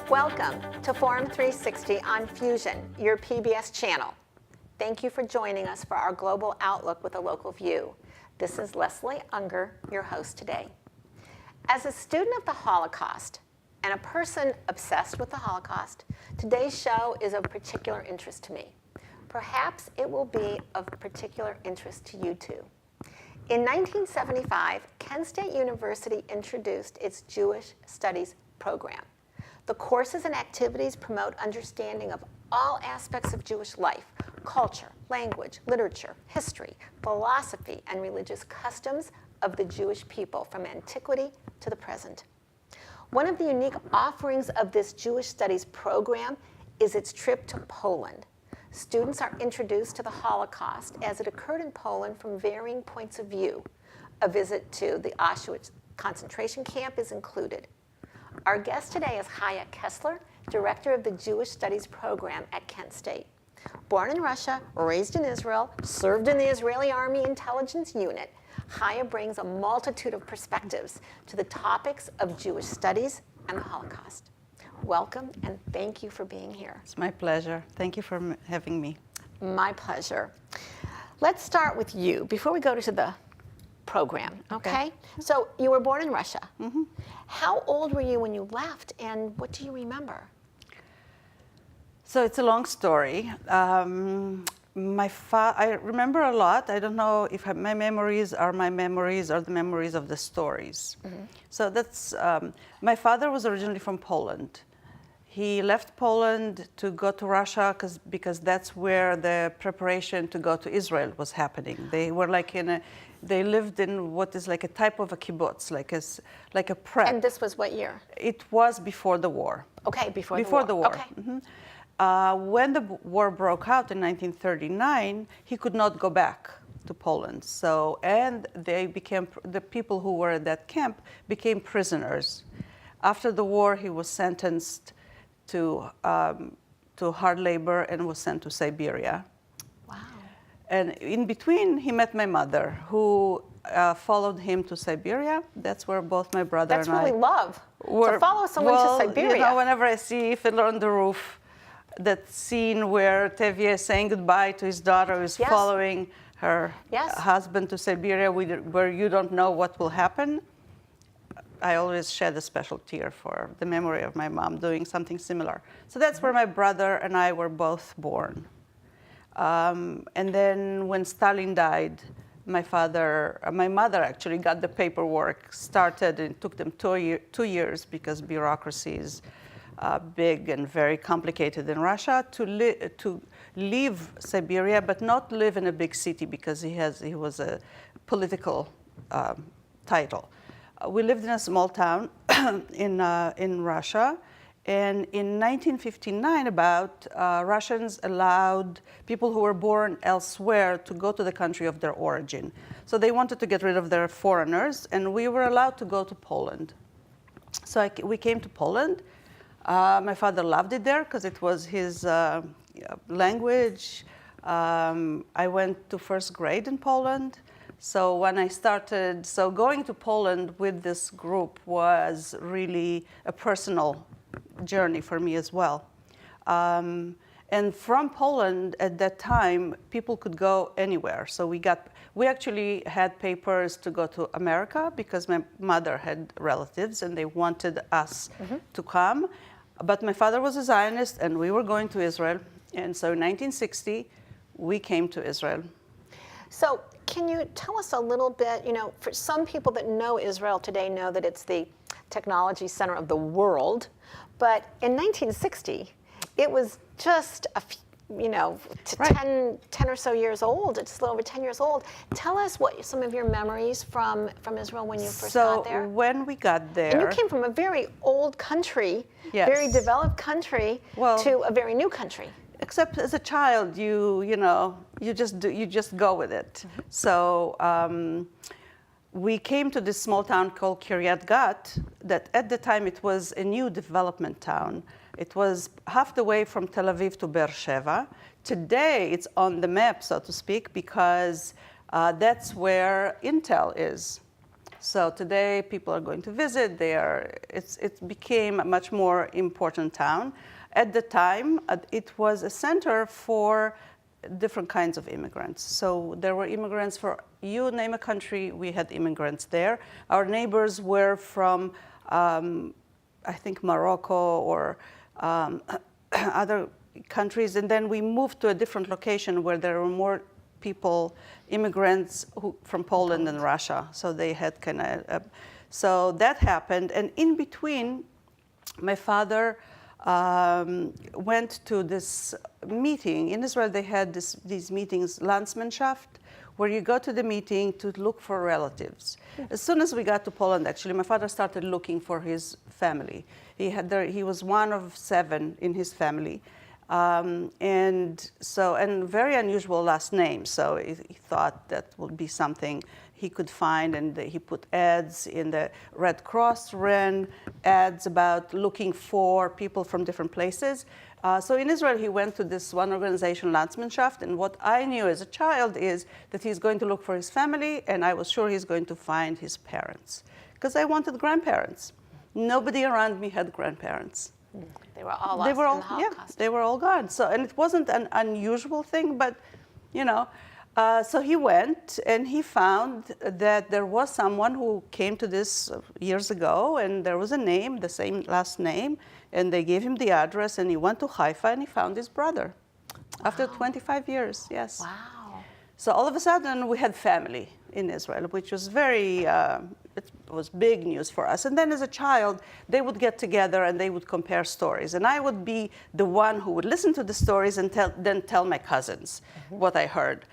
Welcome to Forum 360 on Fusion, your PBS channel. Thank you for joining us for our global outlook with a local view. This is Leslie Ungar, your host today. As a student of the Holocaust and a person obsessed with the Holocaust, today's show is of particular interest to me. Perhaps it will be of particular interest to you too. In 1975, Kent State University introduced its Jewish Studies program. The courses and activities promote understanding of all aspects of Jewish life, culture, language, literature, history, philosophy, and religious customs of the Jewish people from antiquity to the present. One of the unique offerings of this Jewish Studies program is its trip to Poland. Students are introduced to the Holocaust as it occurred in Poland from varying points of view. A visit to the Auschwitz concentration camp is included. Our guest today is Chaya Kessler, director of the Jewish Studies program at Kent State. Born in Russia, raised in Israel, served in the Israeli Army Intelligence Unit, Chaya brings a multitude of perspectives to the topics of Jewish studies and the Holocaust. Welcome, and thank you for being here. It's my pleasure. Thank you for having me. My pleasure. Let's start with you before we go to the program, okay? So you were born in Russia. Mm-hmm. How old were you when you left, and what do you remember? So it's a long story. I remember a lot. I don't know if my memories are my memories or the memories of the stories. Mm-hmm. So that's, my father was originally from Poland. He left Poland to go to Russia because that's where the preparation to go to Israel was happening. They were like they lived in what is like a type of a kibbutz, like a prep. And this was what year? It was before the war. Okay, before the war. Okay. Mm-hmm. When the war broke out in 1939, he could not go back to Poland. So, and the people who were at that camp became prisoners. After the war, he was sentenced to hard labor and was sent to Siberia. Wow. And in between, he met my mother, who followed him to Siberia. That's where both my brother and I... That's really love, to follow someone to Siberia. You know, whenever I see Fiddler on the Roof, that scene where Tevye is saying goodbye to his daughter, who's following her husband to Siberia, where you don't know what will happen, I always shed a special tear for the memory of my mom doing something similar. So that's where my brother and I were both born. And then when Stalin died, my mother actually got the paperwork started, and it took them 2 years because bureaucracy is big and very complicated in Russia, to leave Siberia, but not live in a big city because he was a political title. We lived in a small town in Russia, and in 1959, Russians allowed people who were born elsewhere to go to the country of their origin. So they wanted to get rid of their foreigners, and we were allowed to go to Poland. So we came to Poland. My father loved it there because it was his language. I went to first grade in Poland. So when I started, going to Poland with this group was really a personal journey for me as well. And from Poland at that time, people could go anywhere. So we actually had papers to go to America because my mother had relatives and they wanted us to come. But my father was a Zionist and we were going to Israel. And so in 1960, we came to Israel. So can you tell us a little bit, for some people that know Israel today know that it's the technology center of the world, but in 1960, it was just a few, 10 or so years old, just a little over 10 years old. Tell us what some of your memories from Israel when you first got there. So when we got there... And you came from a very old country, very developed country, to a very new country. Except as a child, you just go with it. Mm-hmm. So we came to this small town called Kiryat Gat, that at the time it was a new development town. It was half the way from Tel Aviv to Beersheba. Today, it's on the map, so to speak, because that's where Intel is. So today, people are going to visit there. It became a much more important town. At the time, it was a center for different kinds of immigrants. So there were immigrants for, you name a country, we had immigrants there. Our neighbors were from, I think, Morocco or other countries. And then we moved to a different location where there were more people, immigrants from Poland and Russia. So they had kind of, so that happened. And in between, my father went to this meeting. In Israel, they had these meetings, Landsmannschaft, where you go to the meeting to look for relatives. As soon as we got to Poland, actually, my father started looking for his family. He was one of 7 in his family. And very unusual last name. So he thought that would be something he could find, and he put ads in the Red Cross, ran ads about looking for people from different places. So in Israel, he went to this one organization, Landsmannschaft, and what I knew as a child is that he's going to look for his family, and I was sure he's going to find his parents, because I wanted grandparents. Nobody around me had grandparents. They were all lost in the Holocaust. Yeah, they were all gone. So, and it wasn't an unusual thing, but, you know, so he went and he found that there was someone who came to this years ago, and there was a name, the same last name, and they gave him the address, and he went to Haifa and he found his brother. Wow. After 25 years, yes. Wow. So all of a sudden we had family in Israel, which was very, it was big news for us. And then as a child, they would get together and they would compare stories. And I would be the one who would listen to the stories and then tell my cousins what I heard.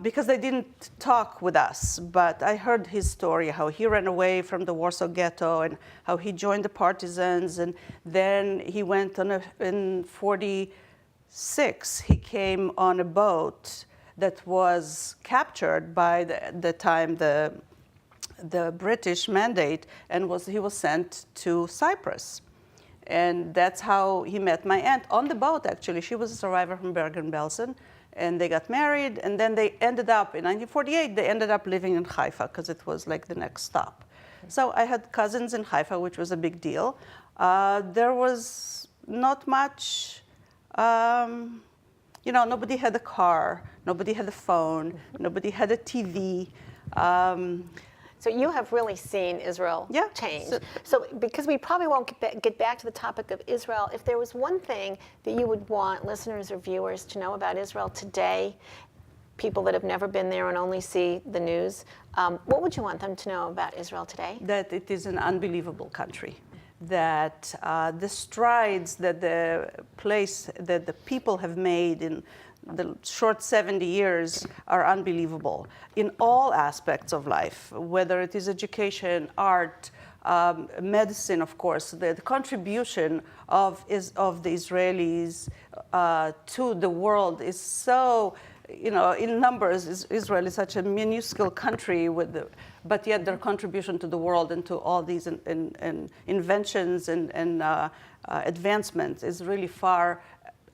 Because they didn't talk with us, but I heard his story, how he ran away from the Warsaw Ghetto and how he joined the partisans. And then he went on in 46, he came on a boat that was captured by the time the British mandate, and he was sent to Cyprus. And that's how he met my aunt on the boat, actually. She was a survivor from Bergen-Belsen, and they got married, and then they ended up, in 1948, they ended up living in Haifa, because it was like the next stop. So I had cousins in Haifa, which was a big deal. There was not much, you know, nobody had a car, nobody had a phone, nobody had a TV. So you have really seen Israel change. So because we probably won't get back to the topic of Israel, if there was one thing that you would want listeners or viewers to know about Israel today, people that have never been there and only see the news, what would you want them to know about Israel today? That it is an unbelievable country. That the strides that the people have made in the short 70 years are unbelievable in all aspects of life, whether it is education, art, medicine, of course. The contribution of the Israelis to the world is so, you know, in numbers, Israel is such a minuscule country, but yet their contribution to the world and to all these inventions and advancements is really far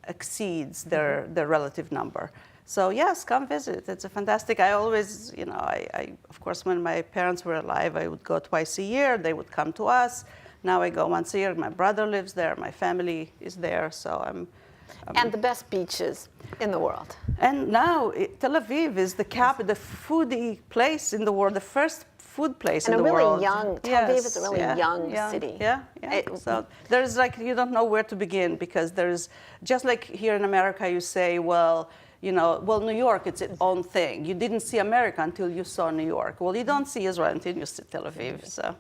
exceeds their relative number. So yes, come visit. It's a fantastic. I always, you know, I of course, when my parents were alive, I would go twice a year. They would come to us. Now I go once a year. My brother lives there. My family is there. So and the best beaches in the world. And now Tel Aviv is the foodie place in the world, the first food place in the world. Tel Aviv is a really young city. Yeah. So there's like, you don't know where to begin, because there's, just like here in America, you say, well, you know, well, New York, it's its own thing. You didn't see America until you saw New York. Well, you don't see Israel until you see Tel Aviv, so.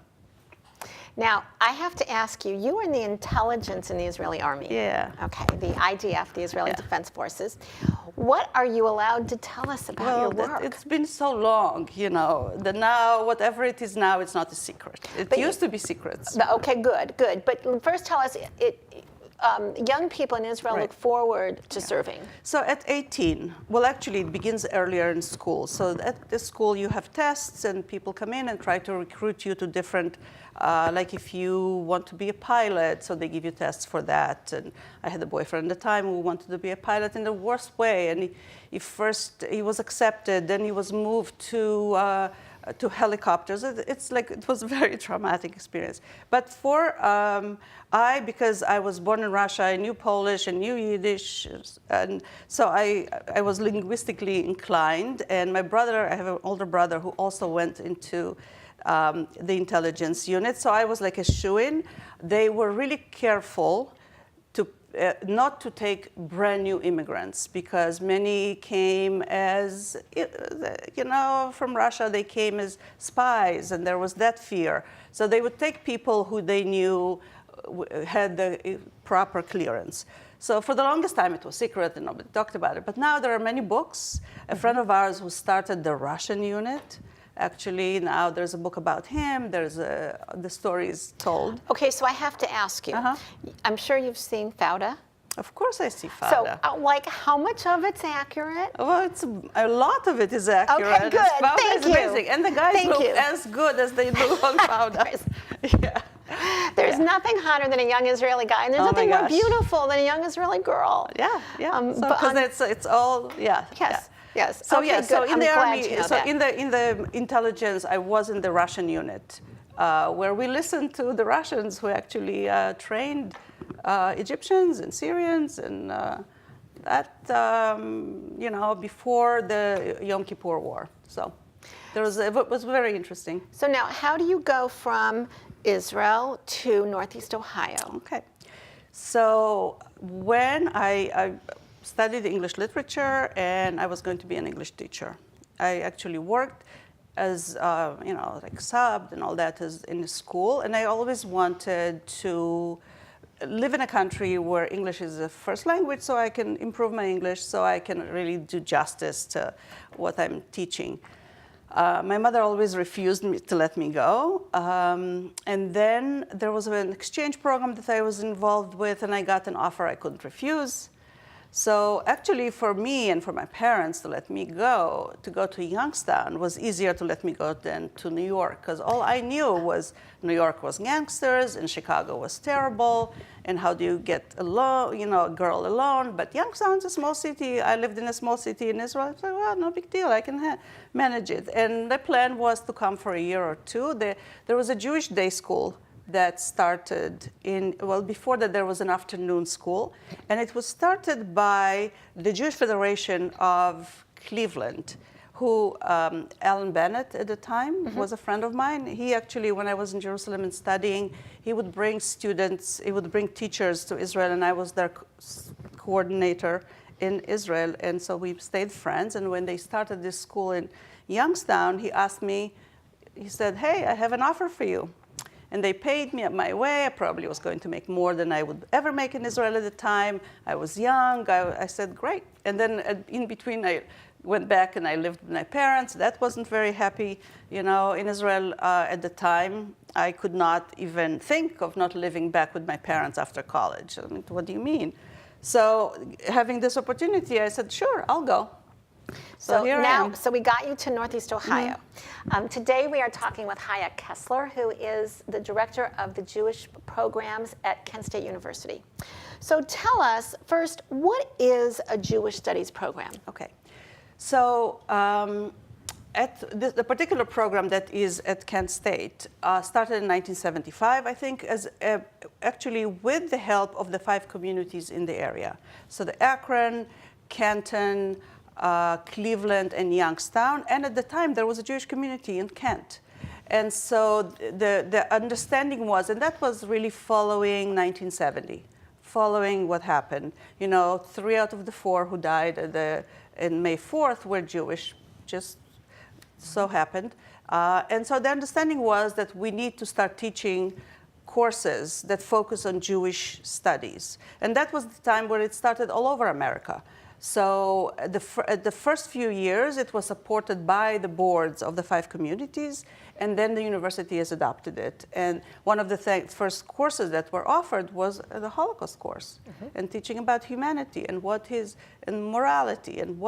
Now, I have to ask you, you were in the intelligence in the Israeli army. Yeah. Okay, the IDF, the Israeli Defense Forces. What are you allowed to tell us about your work? It's been so long, you know, that now, whatever it is now, it's not a secret. It used to be secrets. Okay, good. But first tell us, young people in Israel look forward to serving? So at 18, well, actually, it begins earlier in school. So at the school, you have tests, and people come in and try to recruit you to different, like if you want to be a pilot, so they give you tests for that. And I had a boyfriend at the time who wanted to be a pilot in the worst way. And he was accepted, then he was moved to helicopters. It was a very traumatic experience. But because I was born in Russia, I knew Polish and knew Yiddish, and so I was linguistically inclined. And my brother, I have an older brother who also went into the intelligence unit, so I was like a shoo-in. They were really careful not to take brand new immigrants, because many came as, from Russia, they came as spies, and there was that fear. So they would take people who they knew had the proper clearance. So for the longest time, it was secret and nobody talked about it. But now there are many books. A friend of ours who started the Russian unit, actually, now there's a book about him. The story is told. Okay, so I have to ask you. I'm sure you've seen Fauda. Of course I see Fauda. So, how much of it's accurate? Well, a lot of it is accurate. Okay, good. Thank you. Amazing. And the guys look as good as they do on Fauda. Yeah. There's nothing hotter than a young Israeli guy, and there's nothing more beautiful than a young Israeli girl. Yeah. Because it's all, Yes. Yeah. Yes. So okay, so in the army, in the intelligence, I was in the Russian unit, where we listened to the Russians who actually trained Egyptians and Syrians, and before the Yom Kippur War. So it was very interesting. So now, how do you go from Israel to Northeast Ohio? Okay. So when I studied English literature, and I was going to be an English teacher. I actually worked as, subbed and all that in the school, and I always wanted to live in a country where English is the first language, so I can improve my English, so I can really do justice to what I'm teaching. My mother always refused to let me go. And then there was an exchange program that I was involved with, and I got an offer I couldn't refuse. So actually, for me and for my parents to let me go to Youngstown was easier to let me go than to New York, because all I knew was New York was gangsters and Chicago was terrible, and how do you get a girl alone? But Youngstown's a small city. I lived in a small city in Israel. I said, well, no big deal. I can manage it. And the plan was to come for a year or two. There was a Jewish day school that started before that there was an afternoon school, and it was started by the Jewish Federation of Cleveland, who Alan Bennett at the time was a friend of mine. He actually, when I was in Jerusalem and studying, he would bring teachers to Israel, and I was their coordinator in Israel, and so we stayed friends. And when they started this school in Youngstown, he said, hey, I have an offer for you. And they paid me my way. I probably was going to make more than I would ever make in Israel at the time. I was young. I said, great. And then in between, I went back and I lived with my parents. That wasn't very happy. In Israel at the time, I could not even think of not living back with my parents after college. I mean, what do you mean? So having this opportunity, I said, sure, I'll go. So here I am. So we got you to Northeast Ohio. Today we are talking with Chaya Kessler, who is the director of the Jewish programs at Kent State University. So tell us first, what is a Jewish studies program? Okay. So at the particular program that is at Kent State started in 1975, I think, as actually with the help of the 5 communities in the area. So the Akron, Canton, Cleveland, and Youngstown, and at the time there was a Jewish community in Kent. And so the understanding was, and that was really following 1970, following what happened. 3 out of the 4 who died in May 4th were Jewish, just so happened. And so the understanding was that we need to start teaching courses that focus on Jewish studies. And that was the time where it started all over America. So the first few years, it was supported by the boards of the 5 communities, and then the university has adopted it. And one of the first courses that were offered was the Holocaust course, and teaching about humanity and and morality and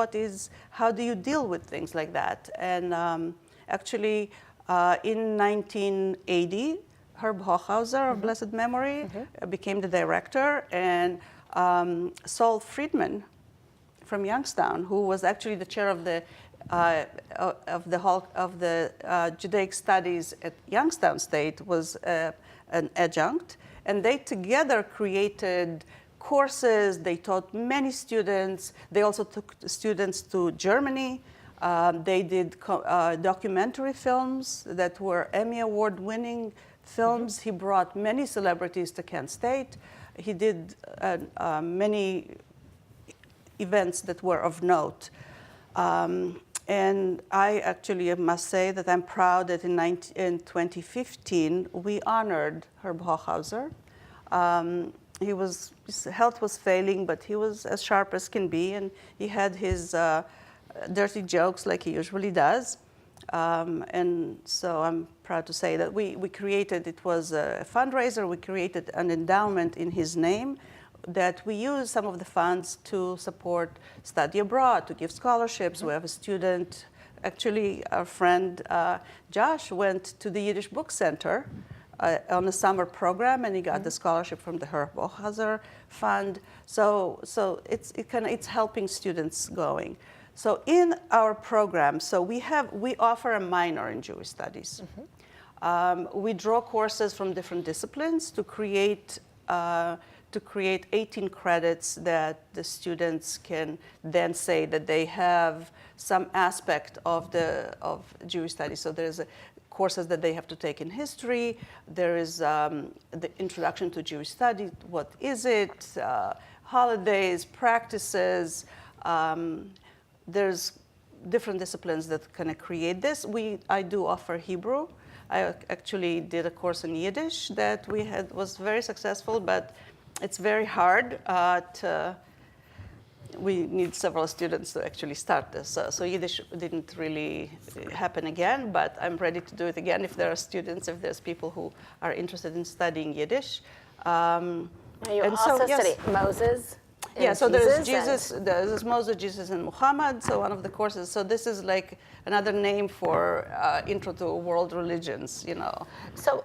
how do you deal with things like that. And actually, in 1980, Herb Hochhauser of blessed memory became the director, and Saul Friedman from Youngstown, who was actually the chair of the Judaic Studies at Youngstown State, was an adjunct, and they together created courses. They taught many students. They also took students to Germany. They did documentary films that were Emmy Award-winning films. He brought many celebrities to Kent State. He did many events that were of note. And I actually must say that I'm proud that in 2015, we honored Herb Hochhauser. His health was failing, but he was as sharp as can be, and he had his dirty jokes like he usually does. And so I'm proud to say that we created, it was a fundraiser, we created an endowment in his name that we use some of the funds to support study abroad, to give scholarships. We have a student, actually our friend Josh went to the Yiddish Book Center on a summer program, and he got the scholarship from the Herb Hochhauser Fund. So it's helping students going. So in our program, we offer a minor in Jewish studies. We draw courses from different disciplines to create 18 credits that the students can then say that they have some aspect of Jewish studies. So there's courses that they have to take in history. There is the introduction to Jewish study. What is it? Holidays, practices. There's different disciplines that kind of create this. I do offer Hebrew. I actually did a course in Yiddish that was very successful, but it's very hard. We need several students to actually start this. So Yiddish didn't really happen again, but I'm ready to do it again if there are students, if there's people who are interested in studying Yiddish. You also study Moses. Yeah, so there's Jesus, there's Moses, Jesus, and Muhammad. So one of the courses. So this is like another name for Intro to World Religions, you know. So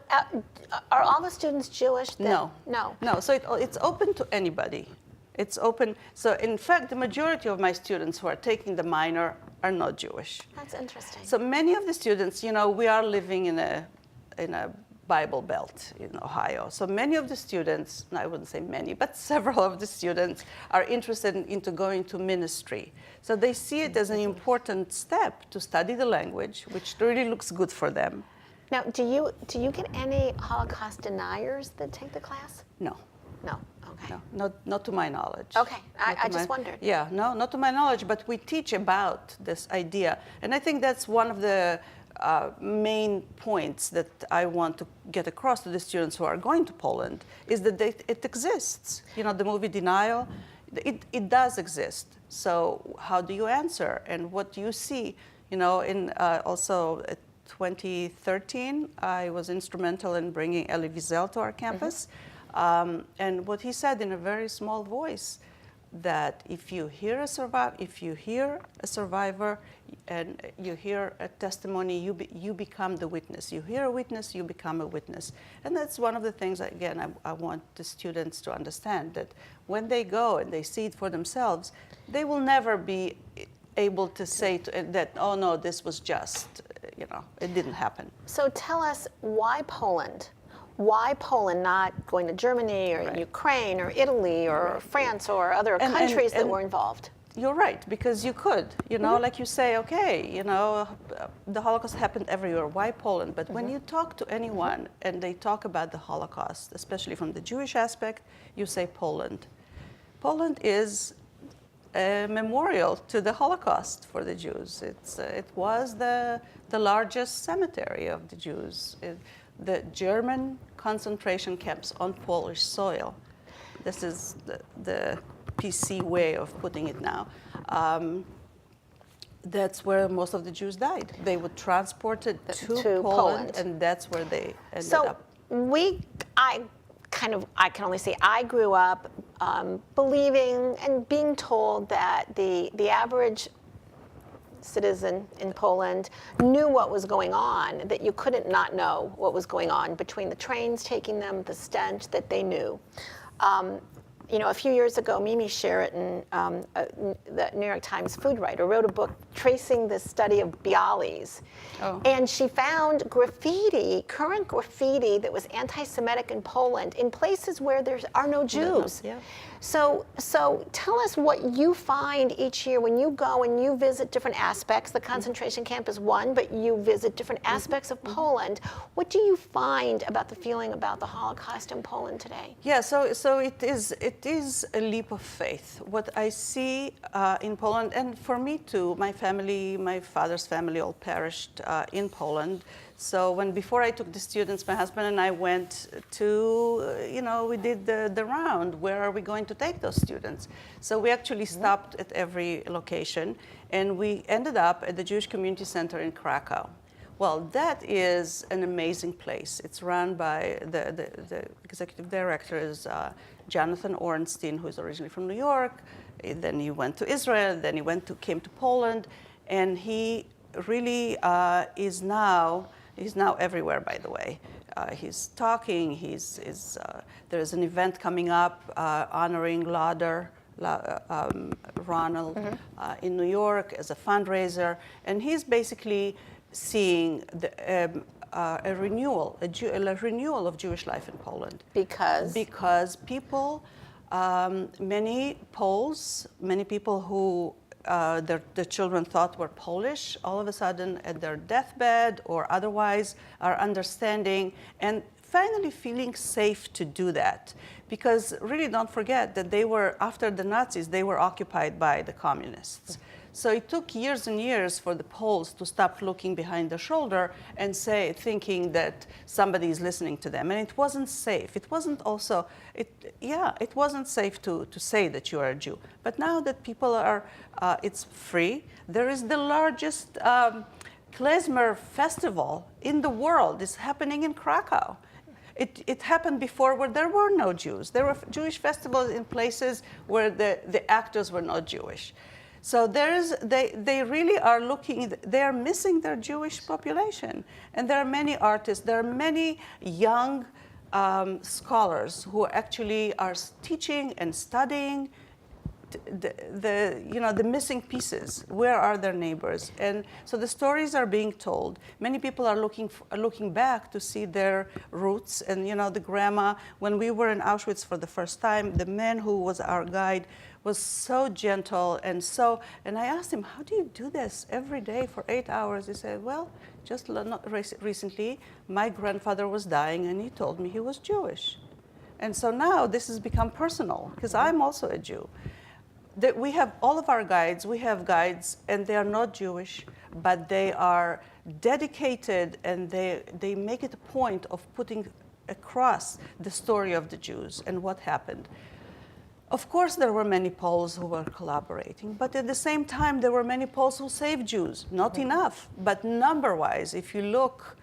are all the students Jewish? No. No. No. So it's open to anybody. It's open. So in fact, the majority of my students who are taking the minor are not Jewish. That's interesting. So many of the students, you know, we are living in a Bible Belt in Ohio. So many of the students, I wouldn't say many, but several of the students are interested into going to ministry. So they see it as an important step to study the language, which really looks good for them. Now, do you get any Holocaust deniers that take the class? No. No. Okay. No, not to my knowledge. Okay, I just wondered. Yeah, no, not to my knowledge, but we teach about this idea. And I think that's one of the main points that I want to get across to the students who are going to Poland, is that it exists. You know, the movie Denial, it does exist. So how do you answer? And what do you see? You know, in also 2013, I was instrumental in bringing Elie Wiesel to our campus. And what he said in a very small voice, that if you hear a survivor and you hear a testimony, you become the witness. You hear a witness, you become a witness. And that's one of the things, again, I want the students to understand, that when they go and they see it for themselves, they will never be able to say that, oh no, this was just, you know, it didn't happen. So tell us, why Poland? Why Poland, not going to Germany or Ukraine or Italy or France or other countries that were involved? You're right, because you could, you know, like you say, okay, you know, the Holocaust happened everywhere. Why Poland? But when you talk to anyone and they talk about the Holocaust, especially from the Jewish aspect, you say Poland. Poland is a memorial to the Holocaust for the Jews. It was the largest cemetery of the Jews. The German concentration camps on Polish soil. This is the PC way of putting it now. That's where most of the Jews died. They were transported to Poland, and that's where they ended up. I can only say I grew up believing and being told that the average citizen in Poland knew what was going on, that you couldn't not know what was going on between the trains taking them, the stench, that they knew. A few years ago, Mimi Sheraton, the New York Times food writer, wrote a book tracing the study of bialys. Oh. And she found current graffiti that was anti-Semitic in Poland in places where there are no Jews. Yeah. So tell us what you find each year when you go and you visit different aspects. The concentration camp is one, but you visit different aspects of Poland. What do you find about the feeling about the Holocaust in Poland today? Yeah, so it is a leap of faith. What I see in Poland, and for me too, my family, my father's family all perished in Poland. So before I took the students, my husband and I went to, we did the round. Where are we going to take those students? So we actually stopped at every location, and we ended up at the Jewish Community Center in Krakow. Well, that is an amazing place. It's run by the executive director is Jonathan Ornstein, who is originally from New York. Then he went to Israel. Then he came to Poland, and he really is now. He's now everywhere, by the way. He's talking. There's an event coming up honoring Ronald in New York as a fundraiser, and he's basically seeing a renewal of Jewish life in Poland. Because people, many Poles, many people who their children thought were Polish, all of a sudden at their deathbed or otherwise are understanding and finally feeling safe to do that. Because really don't forget that after the Nazis, they were occupied by the communists. So it took years and years for the Poles to stop looking behind their shoulder and thinking that somebody is listening to them. And it wasn't safe. It wasn't it wasn't safe to say that you are a Jew. But now that people it's free. There is the largest klezmer festival in the world. It's happening in Krakow. It happened before where there were no Jews. There were Jewish festivals in places where the actors were not Jewish. So they really are they are missing their Jewish population. And there are many artists, there are many young scholars who actually are teaching and studying the missing pieces. Where are their neighbors? And so the stories are being told. Many people are looking back to see their roots. And the grandma, when we were in Auschwitz for the first time, the man who was our guide was so gentle and I asked him, how do you do this every day for 8 hours? He said, well, just recently, my grandfather was dying and he told me he was Jewish. And so now this has become personal because I'm also a Jew. We have all of our guides, and they are not Jewish, but they are dedicated and they make it a point of putting across the story of the Jews and what happened. Of course, there were many Poles who were collaborating, but at the same time, there were many Poles who saved Jews. Not enough, but number-wise, if you look,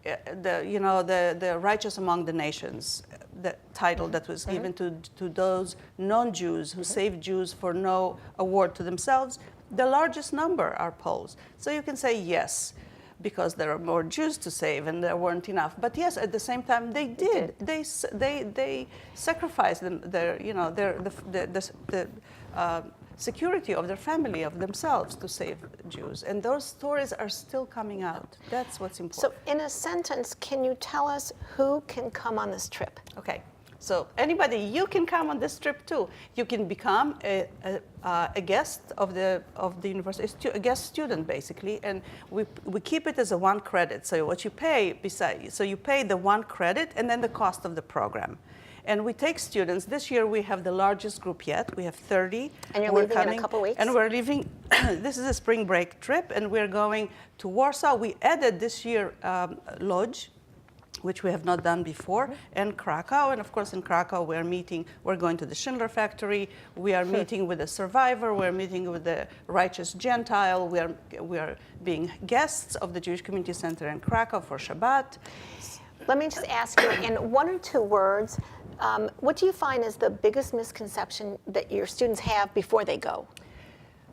the Righteous Among the Nations, the title that was given to those non-Jews who saved Jews for no award to themselves, the largest number are Poles. So you can say yes, because there are more Jews to save and there weren't enough. But yes, at the same time, they did. They sacrificed the security of their family, of themselves, to save Jews. And those stories are still coming out. That's what's important. So in a sentence, can you tell us who can come on this trip? Okay. So anybody, you can come on this trip too. You can become a guest of the university, a guest student basically, and we keep it as a 1 credit. So what you pay you pay the 1 credit and then the cost of the program. And we take students. This year we have the largest group yet. We have 30. And you're leaving in a couple weeks? And we're leaving. This is a spring break trip, and we're going to Warsaw. We added this year Lodz. which we have not done before, and Krakow. And of course, in Krakow, we're going to the Schindler factory, we are meeting with a survivor, we're meeting with the righteous Gentile, we are being guests of the Jewish Community Center in Krakow for Shabbat. Let me just ask you, in 1 or 2 words, what do you find is the biggest misconception that your students have before they go?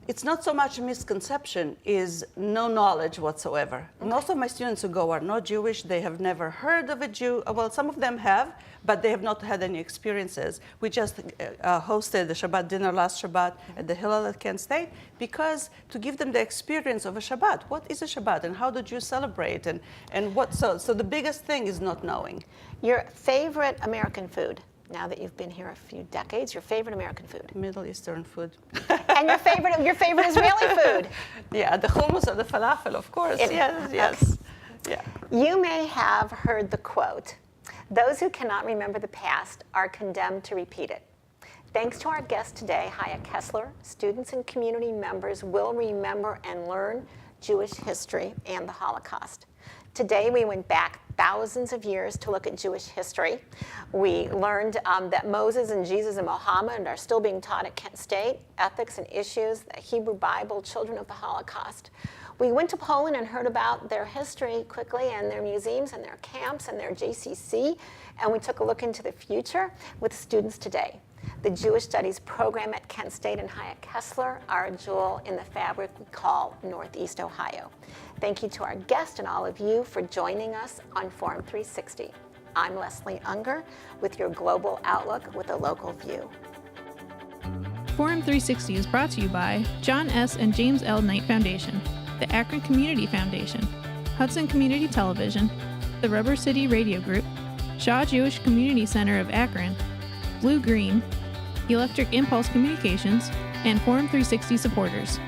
It's not so much a misconception, is no knowledge whatsoever. Okay. Most of my students who go are not Jewish. They have never heard of a Jew. Well, some of them have, but they have not had any experiences. We just hosted the Shabbat dinner last Shabbat at the Hillel at Kent State because to give them the experience of a Shabbat. What is a Shabbat and how do Jews celebrate? And what? So the biggest thing is not knowing. Your favorite American food? Now that you've been here a few decades, your favorite American food? Middle Eastern food. And your favorite Israeli food? Yeah, the hummus or the falafel, of course. Yes. Yeah. You may have heard the quote, "Those who cannot remember the past are condemned to repeat it." Thanks to our guest today, Chaya Kessler, students and community members will remember and learn Jewish history and the Holocaust. Today, we went back thousands of years to look at Jewish history. We learned that Moses and Jesus and Muhammad are still being taught at Kent State, ethics and issues, the Hebrew Bible, children of the Holocaust. We went to Poland and heard about their history quickly and their museums and their camps and their JCC, and we took a look into the future with students today. The Jewish Studies program at Kent State and Chaya Kessler are a jewel in the fabric we call Northeast Ohio. Thank you to our guest and all of you for joining us on Forum 360. I'm Leslie Ungar with your global outlook with a local view. Forum 360 is brought to you by John S. and James L. Knight Foundation, the Akron Community Foundation, Hudson Community Television, the Rubber City Radio Group, Shaw Jewish Community Center of Akron, Blue Green, Electric Impulse Communications, and Forum 360 supporters.